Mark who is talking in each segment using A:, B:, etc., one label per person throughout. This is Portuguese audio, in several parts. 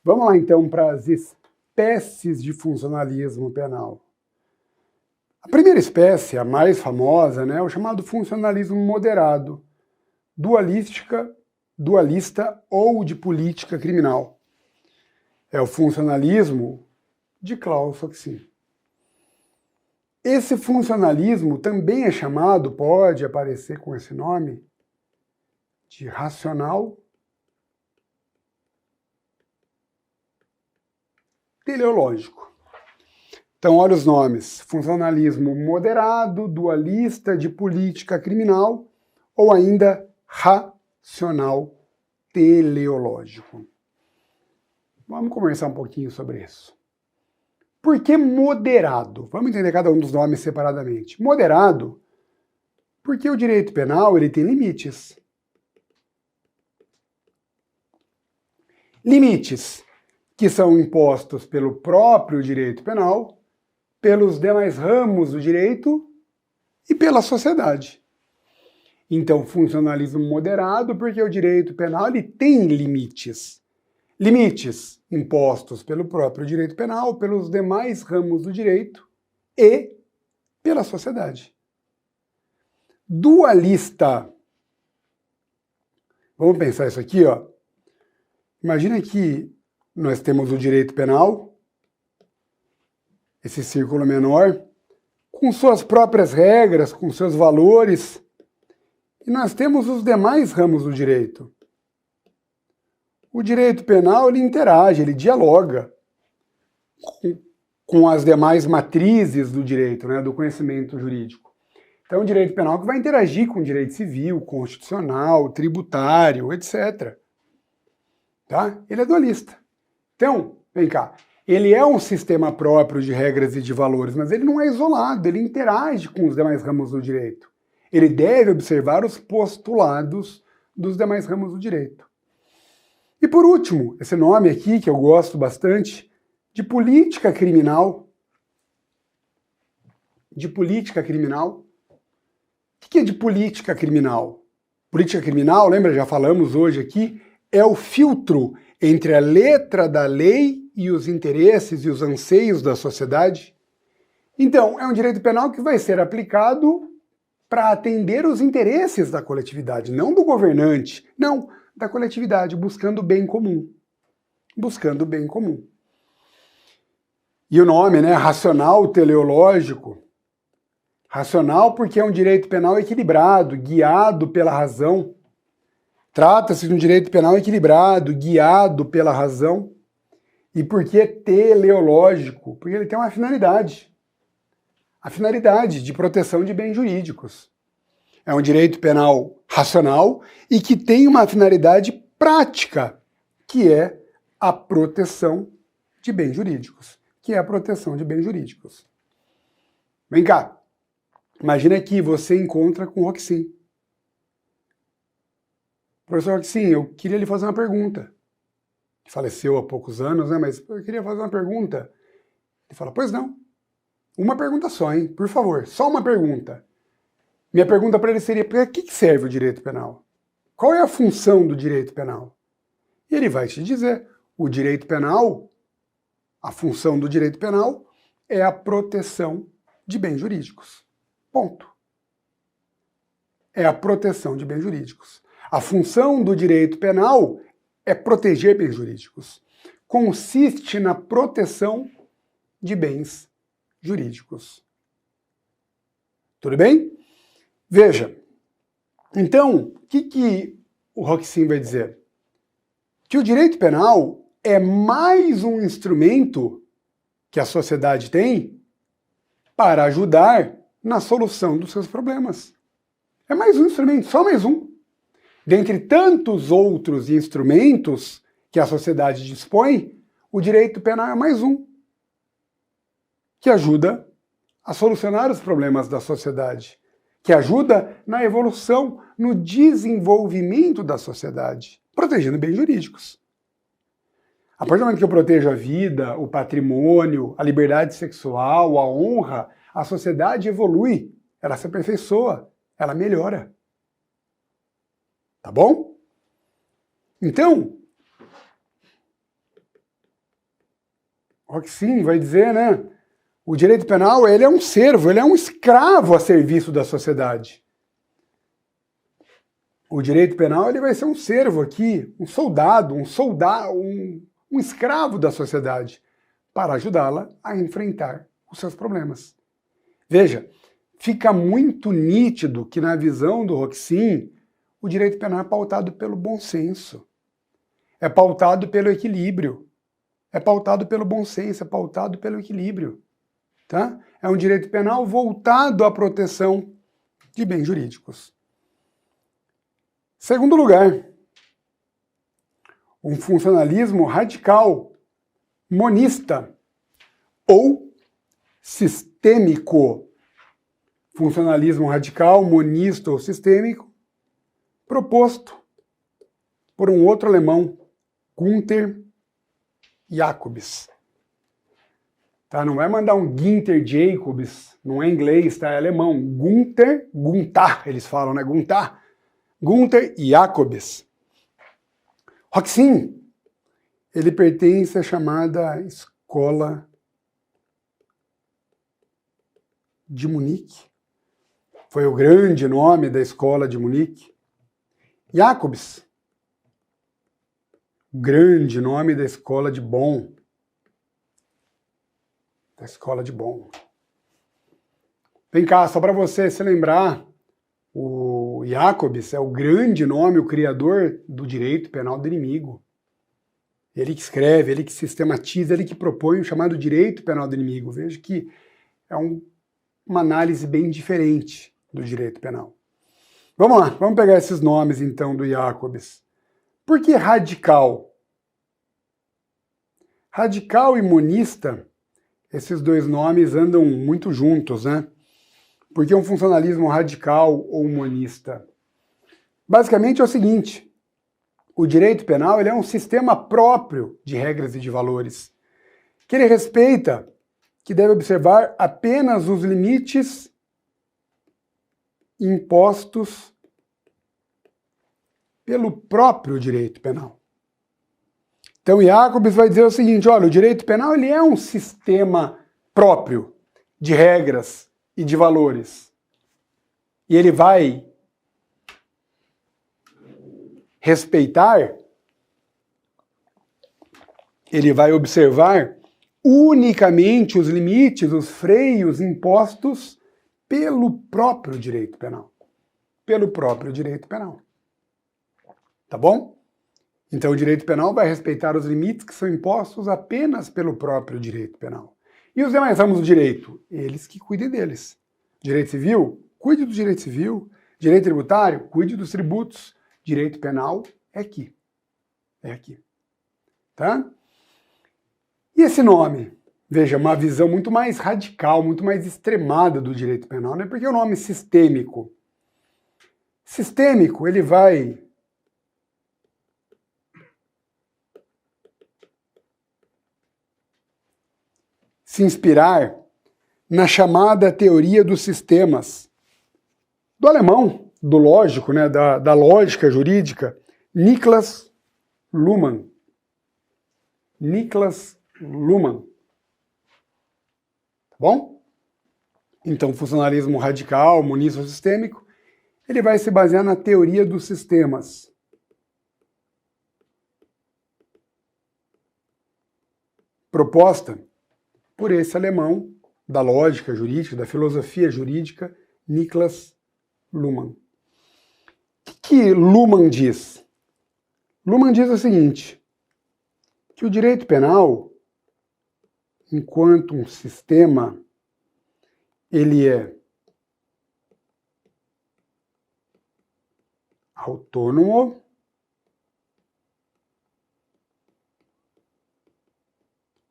A: Vamos lá então para as espécies de funcionalismo penal. A primeira espécie, a mais famosa, é o chamado funcionalismo moderado, dualista ou de política criminal. É o funcionalismo de Klaus Hoxie. Esse funcionalismo também é chamado, pode aparecer com esse nome, de racional teleológico. Então, olha os nomes: funcionalismo moderado, dualista, de política criminal ou ainda racional teleológico. Vamos conversar um pouquinho sobre isso. Por que moderado? Vamos entender cada um dos nomes separadamente. Moderado, porque o direito penal ele tem limites. Limites que são impostos pelo próprio direito penal, pelos demais ramos do direito e pela sociedade. Então, funcionalismo moderado, porque o direito penal ele tem limites. Limites impostos pelo próprio direito penal, pelos demais ramos do direito e pela sociedade. Dualista. Vamos pensar isso aqui, ó. Imagina que nós temos o direito penal, esse círculo menor, com suas próprias regras, com seus valores, e nós temos os demais ramos do direito. O direito penal ele interage, ele dialoga com as demais matrizes do direito, do conhecimento jurídico. Então, o direito penal que vai interagir com o direito civil, constitucional, tributário, etc. Tá? Ele é dualista. Então, vem cá, ele é um sistema próprio de regras e de valores, mas ele não é isolado, ele interage com os demais ramos do direito. Ele deve observar os postulados dos demais ramos do direito. E por último, esse nome aqui, que eu gosto bastante, de política criminal. De política criminal. O que é de política criminal? Política criminal, lembra, já falamos hoje aqui, é o filtro entre a letra da lei e os interesses e os anseios da sociedade. Então, é um direito penal que vai ser aplicado para atender os interesses da coletividade, não do governante, não, da coletividade, buscando o bem comum. Buscando o bem comum. E o nome, racional teleológico. Racional porque é um direito penal equilibrado, guiado pela razão. Trata-se de um direito penal equilibrado, guiado pela razão. E por que teleológico? Porque ele tem uma finalidade. A finalidade de proteção de bens jurídicos. É um direito penal racional e que tem uma finalidade prática, que é a proteção de bens jurídicos. Vem cá. Imagina que você encontra com o Hoxie. Professor Hoxie, eu queria lhe fazer uma pergunta. Ele faleceu há poucos anos, mas eu queria fazer uma pergunta. Ele fala, pois não. Uma pergunta só, hein? Por favor, só uma pergunta. Minha pergunta para ele seria, para que serve o direito penal? Qual é a função do direito penal? E ele vai te dizer, o direito penal, a função do direito penal é a proteção de bens jurídicos. Ponto. É a proteção de bens jurídicos. A função do direito penal é proteger bens jurídicos. Consiste na proteção de bens jurídicos. Tudo bem? Veja, então, o que o Hoxie vai dizer? Que o direito penal é mais um instrumento que a sociedade tem para ajudar na solução dos seus problemas. É mais um instrumento, só mais um. Dentre tantos outros instrumentos que a sociedade dispõe, o direito penal é mais um, que ajuda a solucionar os problemas da sociedade, que ajuda na evolução, no desenvolvimento da sociedade, protegendo bens jurídicos. A partir do momento que eu protejo a vida, o patrimônio, a liberdade sexual, a honra, a sociedade evolui, ela se aperfeiçoa, ela melhora. Tá bom? Então, Roxin vai dizer, né? O direito penal, ele é um servo, ele é um escravo a serviço da sociedade. O direito penal, ele vai ser um servo aqui, um soldado, um escravo da sociedade, para ajudá-la a enfrentar os seus problemas. Veja, fica muito nítido que na visão do Roxin, o direito penal é pautado pelo bom senso, é pautado pelo equilíbrio, é pautado pelo bom senso, é pautado pelo equilíbrio. Tá? É um direito penal voltado à proteção de bens jurídicos. Segundo lugar, um funcionalismo radical, monista ou sistêmico. Funcionalismo radical, monista ou sistêmico, proposto por um outro alemão, Günther Jacobs. Tá? Não vai mandar um Günther Jacobs, não é inglês, tá? É alemão. Gunther, eles falam, né? Günther Jacobs. Roxin, ele pertence à chamada Escola de Munique. Foi o grande nome da Escola de Munique. Jacobs, grande nome da Escola de Bonn. Da Escola de Bonn. Vem cá, só para você se lembrar, o Jacobs é o grande nome, o criador do direito penal do inimigo. Ele que escreve, ele que sistematiza, ele que propõe o chamado direito penal do inimigo. Veja que é uma análise bem diferente do direito penal. Vamos lá, vamos pegar esses nomes então do Jacobs. Por que radical? Radical e monista, esses dois nomes andam muito juntos, né? Porque um funcionalismo radical ou monista? Basicamente é o seguinte, o direito penal ele é um sistema próprio de regras e de valores, que ele respeita, que deve observar apenas os limites impostos pelo próprio direito penal. Então, Jacobs vai dizer o seguinte, olha, o direito penal ele é um sistema próprio de regras e de valores. E ele vai respeitar, ele vai observar unicamente os limites, os freios impostos pelo próprio direito penal. Pelo próprio direito penal. Tá bom? Então o direito penal vai respeitar os limites que são impostos apenas pelo próprio direito penal. E os demais ramos do direito? Eles que cuidem deles. Direito civil? Cuide do direito civil. Direito tributário? Cuide dos tributos. Direito penal é aqui. É aqui. Tá? E esse nome? Veja, uma visão muito mais radical, muito mais extremada do direito penal, né? Porque o nome sistêmico. Sistêmico, ele vai se inspirar na chamada teoria dos sistemas, do alemão, do lógico, né, da lógica jurídica, Niklas Luhmann. Niklas Luhmann. Tá bom? Então, o funcionalismo radical, monista ou sistêmico, ele vai se basear na teoria dos sistemas. Proposta por esse alemão da lógica jurídica, da filosofia jurídica, Niklas Luhmann. O que Luhmann diz? Luhmann diz o seguinte, que o direito penal, enquanto um sistema, ele é autônomo,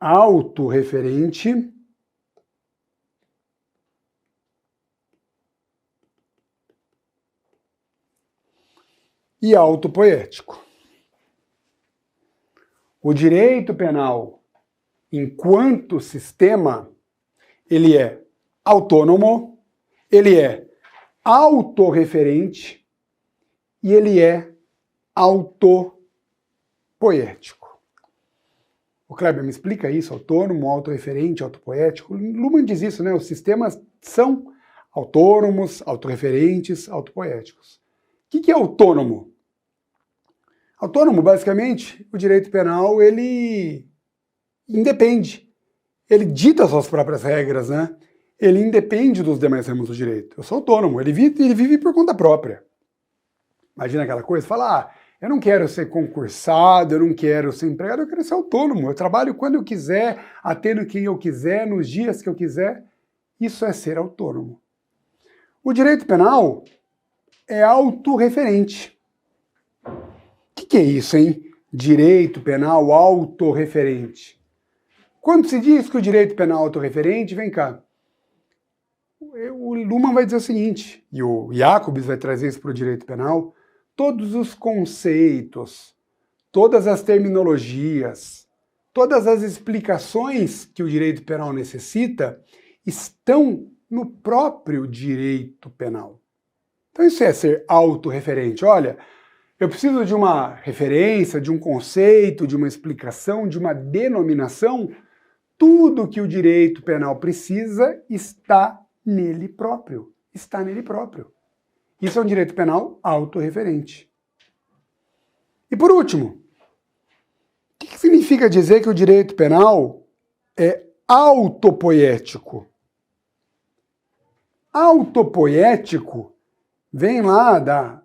A: autorreferente e autopoético. O direito penal, enquanto sistema, ele é autônomo, ele é autorreferente e ele é autopoético. Ô Kleber, me explica isso, autônomo, autorreferente, autopoético. Luhmann diz isso, né? Os sistemas são autônomos, autorreferentes, autopoéticos. O que é autônomo? Autônomo, basicamente, o direito penal, ele independe. Ele dita suas próprias regras, né? Ele independe dos demais ramos do direito. Eu sou autônomo, ele vive por conta própria. Imagina aquela coisa, fala, eu não quero ser concursado, eu não quero ser empregado, eu quero ser autônomo. Eu trabalho quando eu quiser, atendo quem eu quiser, nos dias que eu quiser. Isso é ser autônomo. O direito penal é autorreferente. O que é isso, hein? Direito penal autorreferente. Quando se diz que o direito penal é autorreferente, vem cá. O Luhmann vai dizer o seguinte, e o Jacobs vai trazer isso para o direito penal, todos os conceitos, todas as terminologias, todas as explicações que o direito penal necessita estão no próprio direito penal. Então isso é ser autorreferente. Olha, eu preciso de uma referência, de um conceito, de uma explicação, de uma denominação. Tudo que o direito penal precisa está nele próprio. Está nele próprio. Isso é um direito penal autorreferente. E por último, o que significa dizer que o direito penal é autopoético? Autopoético vem lá da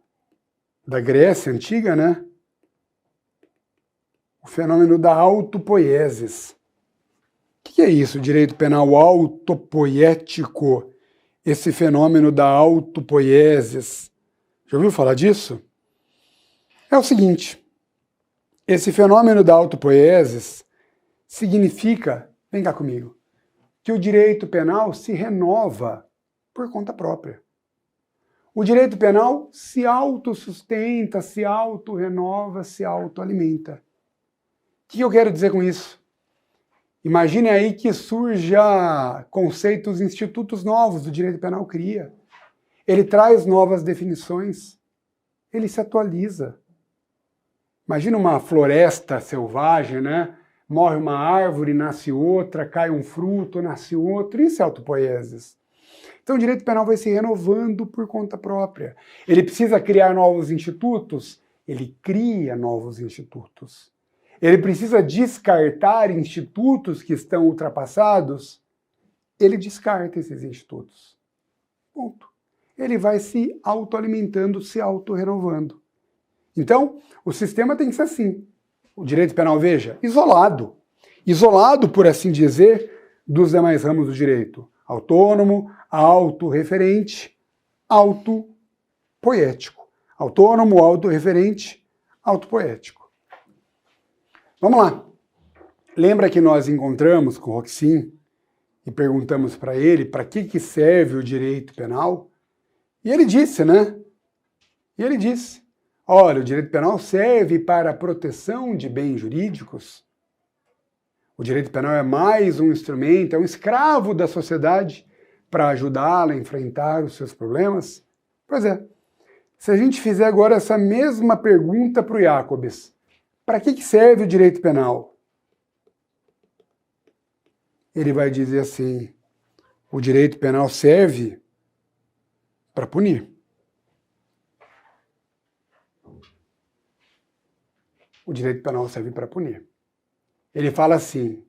A: Grécia Antiga, né? O fenômeno da autopoiesis. O que é isso, direito penal autopoético? Esse fenômeno da autopoiesis. Já ouviu falar disso? É o seguinte, esse fenômeno da autopoiesis significa, vem cá comigo, que o direito penal se renova por conta própria. O direito penal se autossustenta, se autorrenova, se autoalimenta. O que eu quero dizer com isso? Imagine aí que surja conceitos, institutos novos, o direito penal cria. Ele traz novas definições, ele se atualiza. Imagina uma floresta selvagem, né? Morre uma árvore, nasce outra, cai um fruto, nasce outro, isso é autopoiesis. Então o direito penal vai se renovando por conta própria. Ele precisa criar novos institutos? Ele cria novos institutos. Ele precisa descartar institutos que estão ultrapassados? Ele descarta esses institutos. Ponto. Ele vai se autoalimentando, se autorrenovando. Então, o sistema tem que ser assim. O direito penal, veja, isolado. Isolado, por assim dizer, dos demais ramos do direito. Autônomo, autorreferente, autopoético. Autônomo, autorreferente, autopoético. Vamos lá. Lembra que nós encontramos com o Roxin e perguntamos para ele para que serve o direito penal? E ele disse, né? E ele disse, olha, o direito penal serve para a proteção de bens jurídicos. O direito penal é mais um instrumento, é um escravo da sociedade para ajudá-la a enfrentar os seus problemas? Pois é. Se a gente fizer agora essa mesma pergunta para o Jacobs, para que serve o direito penal? Ele vai dizer assim, o direito penal serve para punir. O direito penal serve para punir. Ele fala assim,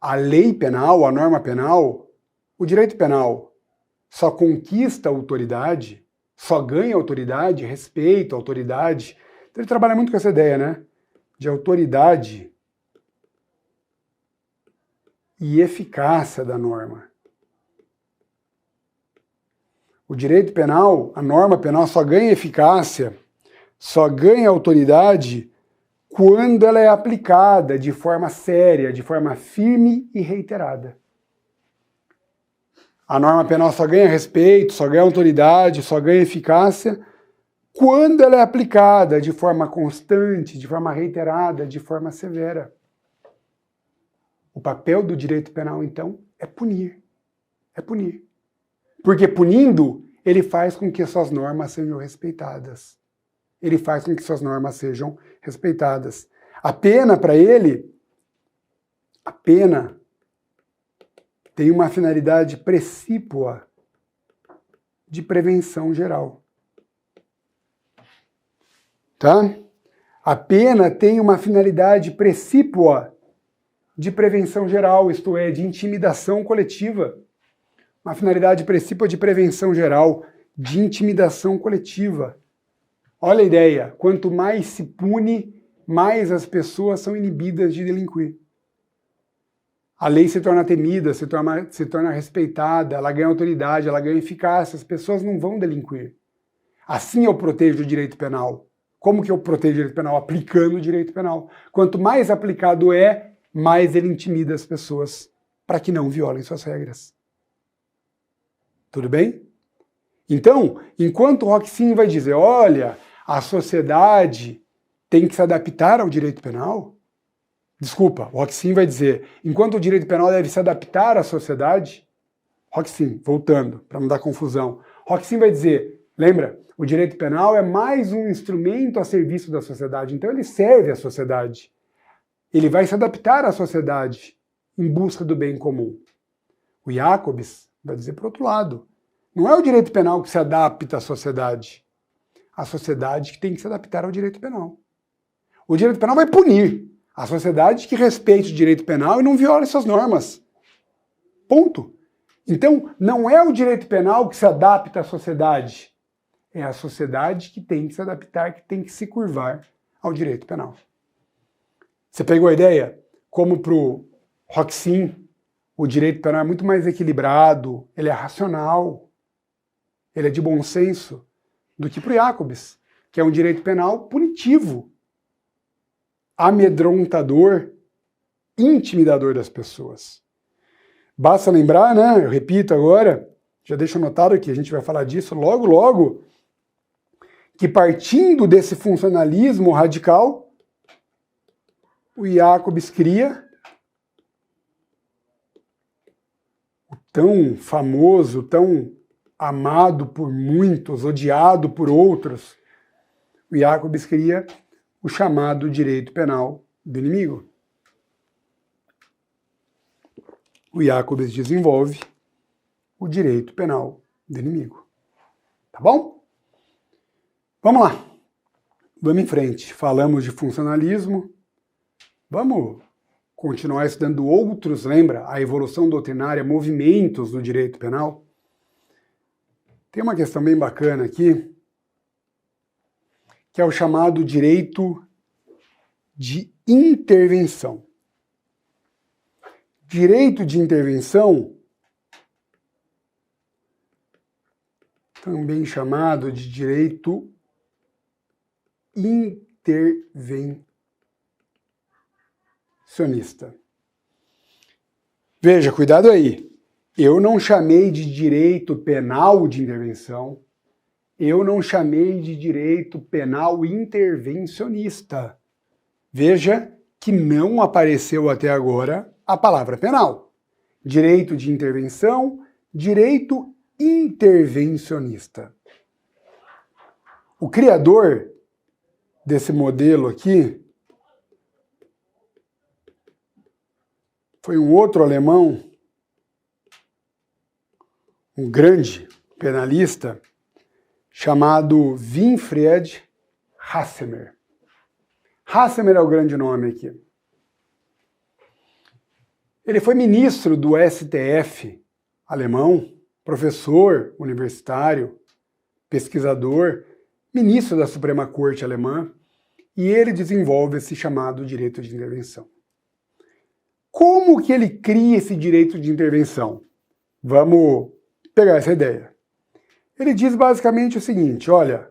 A: a lei penal, a norma penal, o direito penal só conquista autoridade, só ganha autoridade, respeito, autoridade. Então ele trabalha muito com essa ideia, né? De autoridade e eficácia da norma. O direito penal, a norma penal só ganha eficácia, só ganha autoridade quando ela é aplicada de forma séria, de forma firme e reiterada. A norma penal só ganha respeito, só ganha autoridade, só ganha eficácia quando ela é aplicada de forma constante, de forma reiterada, de forma severa. O papel do direito penal, então, é punir. É punir. Porque punindo, ele faz com que suas normas sejam respeitadas. Ele faz com que suas normas sejam respeitadas. A pena para ele A pena tem uma finalidade precípua de prevenção geral. Tá? A pena tem uma finalidade precípua de prevenção geral, isto é, de intimidação coletiva. Uma finalidade precípua de prevenção geral, de intimidação coletiva. Olha a ideia, quanto mais se pune, mais as pessoas são inibidas de delinquir. A lei se torna temida, se torna respeitada, ela ganha autoridade, ela ganha eficácia, as pessoas não vão delinquir. Assim eu protejo o direito penal. Como que eu protejo o direito penal? Aplicando o direito penal. Quanto mais aplicado é, mais ele intimida as pessoas para que não violem suas regras. Tudo bem? Então, enquanto o Roxin vai dizer, olha, a sociedade tem que se adaptar ao direito penal, desculpa, o Roxin vai dizer, enquanto o direito penal deve se adaptar à sociedade, Roxin, voltando, para não dar confusão, Roxin vai dizer, lembra, o direito penal é mais um instrumento a serviço da sociedade, então ele serve à sociedade. Ele vai se adaptar à sociedade em busca do bem comum. O Jacobs vai dizer por outro lado, não é o direito penal que se adapta à sociedade, a sociedade que tem que se adaptar ao direito penal. O direito penal vai punir a sociedade que respeite o direito penal e não viole suas normas. Ponto. Então, não é o direito penal que se adapta à sociedade, é a sociedade que tem que se adaptar, que tem que se curvar ao direito penal. Você pegou a ideia? Como para o Roxin, o direito penal é muito mais equilibrado, ele é racional, ele é de bom senso, do que para o Jacobs, que é um direito penal punitivo, amedrontador, intimidador das pessoas. Basta lembrar, né? Eu repito agora, já deixo anotado aqui, a gente vai falar disso logo, logo, que partindo desse funcionalismo radical, o Jacobs cria o tão famoso, tão amado por muitos, odiado por outros, o Jacobs cria o chamado direito penal do inimigo. O Jacobs desenvolve o direito penal do inimigo. Tá bom? Vamos lá. Vamos em frente. Falamos de funcionalismo. Vamos continuar estudando outros, lembra? A evolução doutrinária, movimentos do direito penal. Tem uma questão bem bacana aqui, que é o chamado direito de intervenção. Direito de intervenção, também chamado de direito intervencionista. Veja, cuidado aí. Eu não chamei de direito penal de intervenção, eu não chamei de direito penal intervencionista. Veja que não apareceu até agora a palavra penal. Direito de intervenção, direito intervencionista. O criador desse modelo aqui foi um outro alemão, um grande penalista, chamado Winfried Hassemer. Hassemer é o grande nome aqui. Ele foi ministro do STF alemão, professor universitário, pesquisador, ministro da Suprema Corte alemã, e ele desenvolve esse chamado direito de intervenção. Como que ele cria esse direito de intervenção? Vamos pegar essa ideia. Ele diz basicamente o seguinte, olha,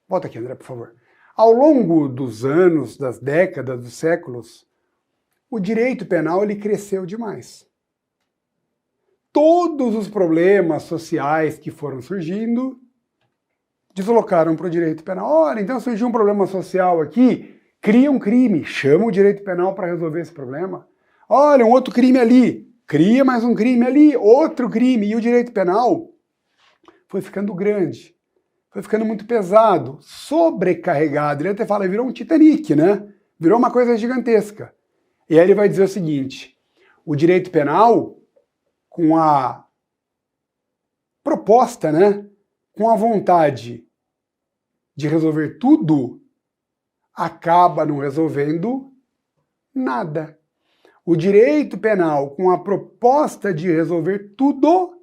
A: volta aqui, André, por favor. Ao longo dos anos, das décadas, dos séculos, o direito penal ele cresceu demais. Todos os problemas sociais que foram surgindo deslocaram para o direito penal. Olha, então surgiu um problema social aqui, cria um crime, chama o direito penal para resolver esse problema. Olha, um outro crime ali, cria mais um crime ali, outro crime, e o direito penal foi ficando grande, foi ficando muito pesado, sobrecarregado. Ele até fala, virou um Titanic, né? Virou uma coisa gigantesca. E aí ele vai dizer o seguinte, o direito penal, com a proposta, né, com a vontade de resolver tudo, acaba não resolvendo nada. O direito penal, com a proposta de resolver tudo,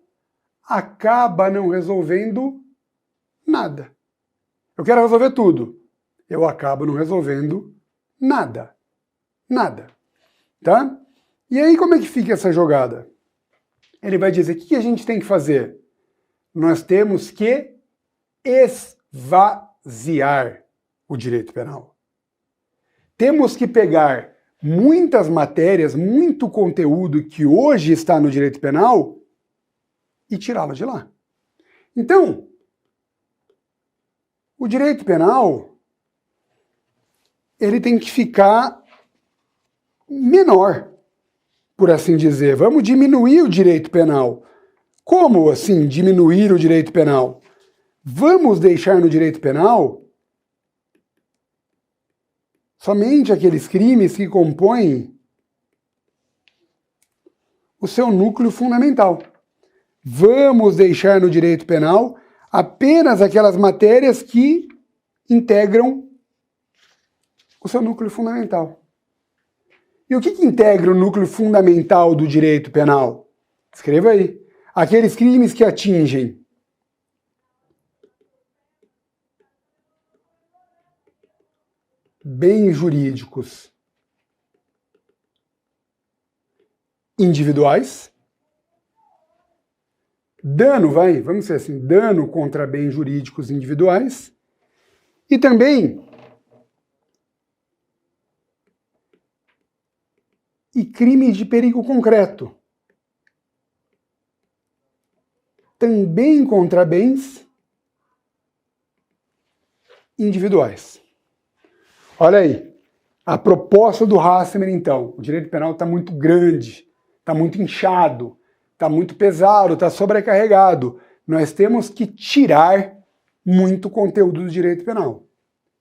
A: acaba não resolvendo nada. Eu quero resolver tudo. Eu acabo não resolvendo nada. Nada. Tá? E aí como é que fica essa jogada? Ele vai dizer, o que a gente tem que fazer? Nós temos que esvaziar o direito penal. Temos que pegar muitas matérias, muito conteúdo que hoje está no direito penal e tirá-lo de lá. Então, o direito penal, ele tem que ficar menor, por assim dizer. Vamos diminuir o direito penal. Como assim diminuir o direito penal? Vamos deixar no direito penal somente aqueles crimes que compõem o seu núcleo fundamental. Vamos deixar no direito penal apenas aquelas matérias que integram o seu núcleo fundamental. E o que integra o núcleo fundamental do direito penal? Escreva aí. Aqueles crimes que atingem bens jurídicos individuais, vamos dizer assim, dano contra bens jurídicos individuais, e também crimes de perigo concreto, também contra bens individuais. Olha aí, a proposta do Hassemer, então. O direito penal está muito grande, está muito inchado, está muito pesado, está sobrecarregado. Nós temos que tirar muito conteúdo do direito penal.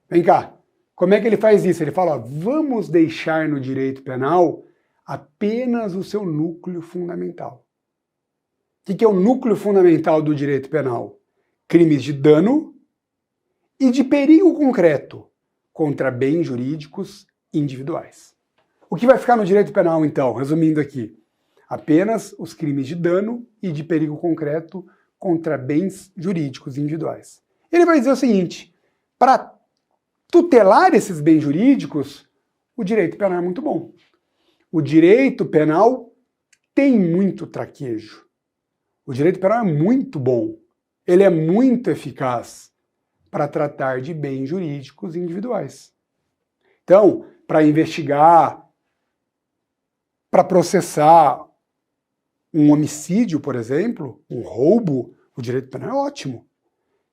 A: Vem cá, como é que ele faz isso? Ele fala, ó, vamos deixar no direito penal apenas o seu núcleo fundamental. O que é o núcleo fundamental do direito penal? Crimes de dano e de perigo concreto contra bens jurídicos individuais. O que vai ficar no direito penal, então, resumindo aqui? Apenas os crimes de dano e de perigo concreto contra bens jurídicos individuais. Ele vai dizer o seguinte, para tutelar esses bens jurídicos, o direito penal é muito bom. O direito penal tem muito traquejo. O direito penal é muito bom. Ele é muito eficaz para tratar de bens jurídicos individuais. Então, para investigar, para processar um homicídio, por exemplo, um roubo, o direito penal é ótimo.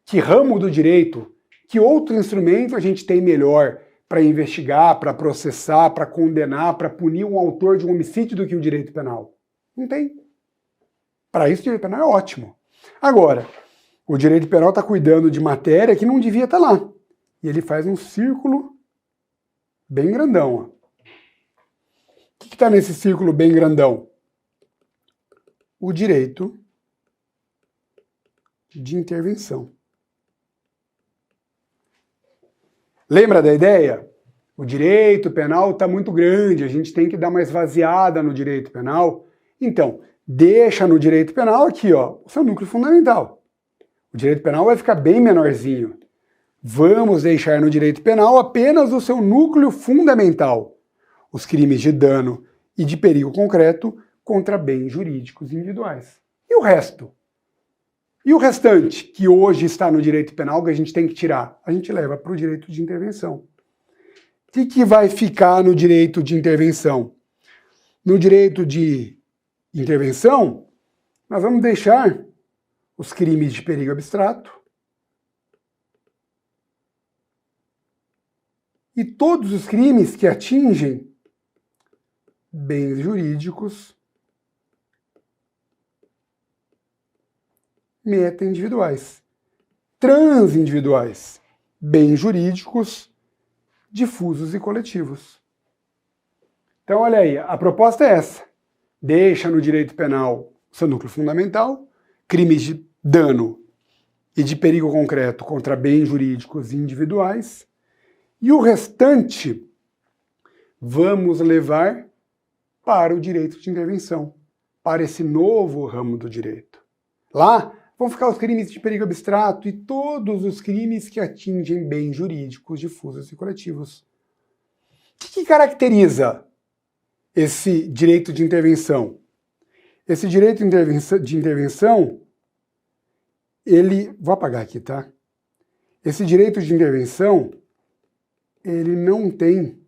A: Que ramo do direito, que outro instrumento a gente tem melhor para investigar, para processar, para condenar, para punir um autor de um homicídio do que o direito penal? Não tem. Para isso, o direito penal é ótimo. Agora, o direito penal está cuidando de matéria que não devia estar lá. E ele faz um círculo bem grandão. Ó. O que está nesse círculo bem grandão? O direito de intervenção. Lembra da ideia? O direito penal está muito grande, a gente tem que dar uma esvaziada no direito penal. Então, deixa no direito penal aqui, ó, o seu núcleo fundamental. O direito penal vai ficar bem menorzinho. Vamos deixar no direito penal apenas o seu núcleo fundamental, os crimes de dano e de perigo concreto contra bens jurídicos individuais. E o resto? E o restante, que hoje está no direito penal, que a gente tem que tirar? A gente leva para o direito de intervenção. O que vai ficar no direito de intervenção? No direito de intervenção, nós vamos deixar os crimes de perigo abstrato e todos os crimes que atingem bens jurídicos meta-individuais, transindividuais, bens jurídicos difusos e coletivos. Então, olha aí, a proposta é essa. deixa no direito penal seu núcleo fundamental, crimes de dano e de perigo concreto contra bens jurídicos individuais, e o restante vamos levar para o direito de intervenção, para esse novo ramo do direito. Lá vão ficar os crimes de perigo abstrato e todos os crimes que atingem bens jurídicos difusos e coletivos. O que caracteriza esse direito de intervenção? Esse direito de intervenção, vou apagar aqui, tá? Esse direito de intervenção, ele não tem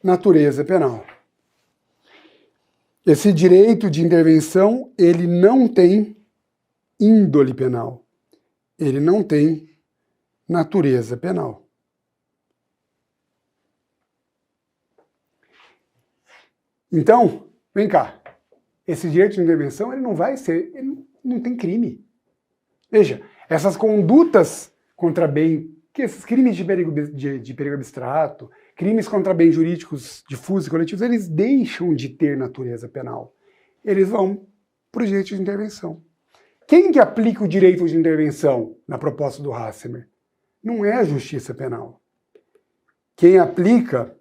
A: natureza penal. Esse direito de intervenção, ele não tem índole penal. Ele não tem natureza penal. Então, vem cá. Esse direito de intervenção, ele não tem crime. Veja, essas condutas contra bem, que esses crimes de perigo abstrato, crimes contra bens jurídicos difusos e coletivos, eles deixam de ter natureza penal. Eles vão para o direito de intervenção. Quem que aplica o direito de intervenção na proposta do Hassemer? Não é a justiça penal. Quem aplica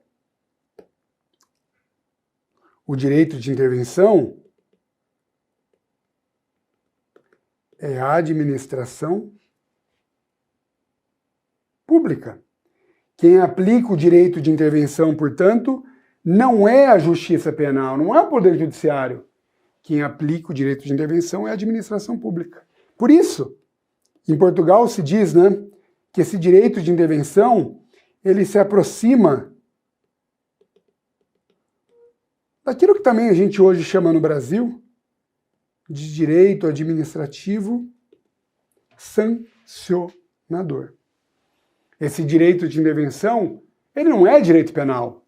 A: o direito de intervenção é a administração pública. Quem aplica o direito de intervenção, portanto, não é a justiça penal, não é o Poder Judiciário. Quem aplica o direito de intervenção é a administração pública. Por isso, em Portugal se diz, que esse direito de intervenção, ele se aproxima daquilo que também a gente hoje chama no Brasil de direito administrativo sancionador. Esse direito de intervenção, ele não é direito penal.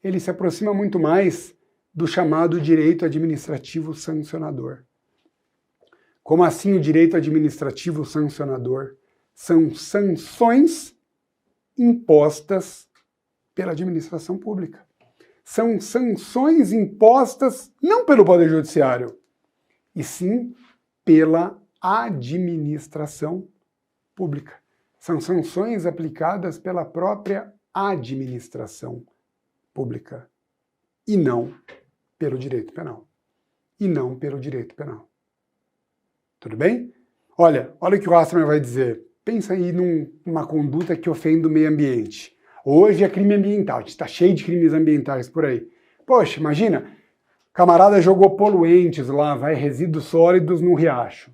A: Ele se aproxima muito mais do chamado direito administrativo sancionador. Como assim o direito administrativo sancionador? São sanções impostas pela administração pública. São sanções impostas não pelo Poder Judiciário, e sim pela administração pública. São sanções aplicadas pela própria administração pública e não pelo direito penal. E não pelo direito penal. Tudo bem? Olha o que o Hassemer vai dizer. Pensa aí numa conduta que ofende o meio ambiente. Hoje é crime ambiental, está cheio de crimes ambientais por aí. Poxa, imagina, camarada jogou poluentes lá, resíduos sólidos no riacho. O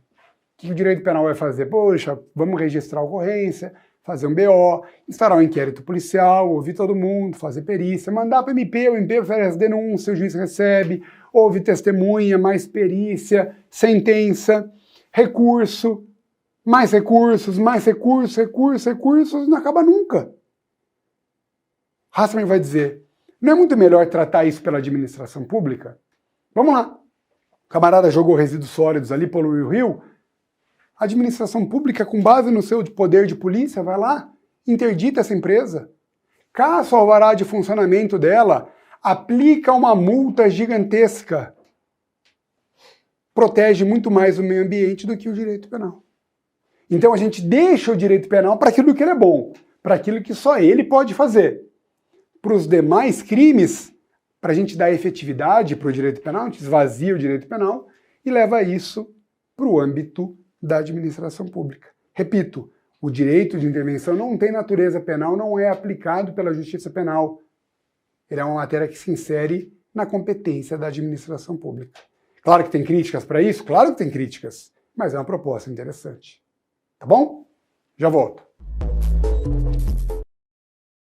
A: que o direito penal vai fazer? Poxa, vamos registrar a ocorrência, fazer um BO, instaurar um inquérito policial, ouvir todo mundo, fazer perícia, mandar para o MP oferece denúncia, o juiz recebe, ouve testemunha, mais perícia, sentença, recurso, mais recursos, não acaba nunca. Hassemer vai dizer, não é muito melhor tratar isso pela administração pública? Vamos lá. O camarada jogou resíduos sólidos ali, poluiu o rio. A administração pública, com base no seu poder de polícia, vai lá, interdita essa empresa. Caça o alvará de funcionamento dela, aplica uma multa gigantesca. Protege muito mais o meio ambiente do que o direito penal. Então a gente deixa o direito penal para aquilo que ele é bom, para aquilo que só ele pode fazer. Para os demais crimes, para a gente dar efetividade para o direito penal, a gente esvazia o direito penal e leva isso para o âmbito da administração pública. Repito, o direito de intervenção não tem natureza penal, não é aplicado pela justiça penal. Ele é uma matéria que se insere na competência da administração pública. Claro que tem críticas para isso? Claro que tem críticas, mas é uma proposta interessante. Tá bom? Já volto.